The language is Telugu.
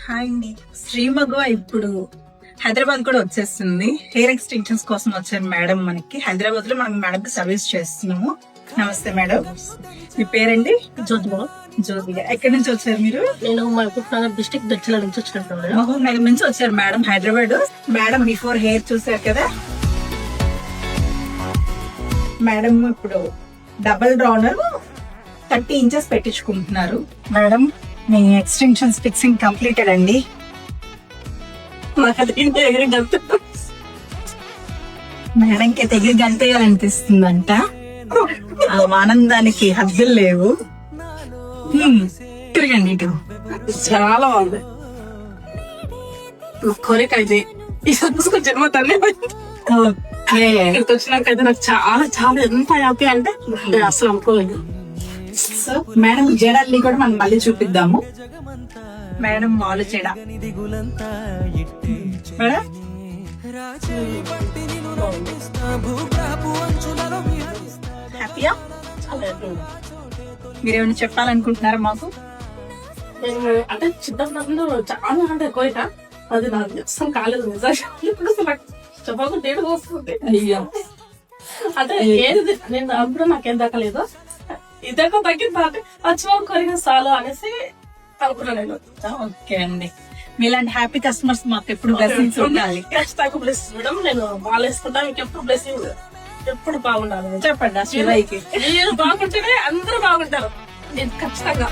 హాయ్ అండి. శ్రీమగ ఇప్పుడు హైదరాబాద్ కూడా వచ్చేస్తుంది. హెయిర్ ఎక్స్టెన్షన్స్ కోసం వచ్చారు మేడం. మనకి హైదరాబాద్ లో మనం మేడం కి సర్వీస్ చేస్తున్నాము. నమస్తే మేడం, మీ పేరండి? జ్యోతిబా. జ్యోతిగా. ఎక్కడి నుంచి వచ్చారు మీరు? నేను మహబూబ్ నగర్ డిస్ట్రిక్ట్ దక్షిణ నుంచి వచ్చినట్టు మహబూబ్ నగర్ నుంచి వచ్చారు madam Hyderabad. Madam before hair చూసారు కదా మేడం. ఇప్పుడు డబల్ రౌండర్ 30 ఇంచెస్ పెట్టించుకుంటున్నారు మేడం. మీ ఎక్స్టెన్షన్స్ ఫిక్సింగ్ కంప్లీటెడ్ అండి. మేడంకి తెగి గంతేయాలనిపిస్తుందంట. ఆ ఆనందానికి హద్దులు లేవు. తిరగండి ఇటు. చాలా బాగుంది కోరిక అయితే ఈ జన్మ తల్లి ఇక్కడికి వచ్చినాకైతే నాకు చాలా చాలా ఎంత హ్యాపీ అంటే అసలు అనుకోలేదు. సో మేడం జడల్ని కూడా మనం మళ్ళీ చూపిద్దాము. మేడం మాలు జడ మేడం. హ్యాపీయా? మీరేమైనా చెప్పాలనుకుంటున్నారా మాకు? నేను అంటే చిన్నప్పుడు చాలా అంటే కోరిక, అది నాకు అసలు కాలేదు నిజంగా. ఇప్పుడు అసలు నాకు చెప్పకుండా ఏడుపు వస్తుంది. అయ్యో, అంటే ఏది నేను అప్పుడు నాకేం దక్కలేదు, ఇదొక తగ్గింది అంటే వచ్చి కోరిక చాలు అనేసి అనుకున్నా నేను. ఓకే అండి. మీలాంటి హ్యాపీ కస్టమర్స్ మాకు ఎప్పుడు బ్లెస్సింగ్స్ ఉండాలి. ఖచ్చితంగా బ్లెస్సింగ్ ఇవ్వడం, నేను బాగా వేసుకుంటా, మీకు ఎప్పుడు బ్లెస్సింగ్ ఎప్పుడు బాగుండాలి. చెప్పండి ఆ శివయ్యకి. మీరు బాగుంటేనే అందరూ బాగుంటారు. నేను ఖచ్చితంగా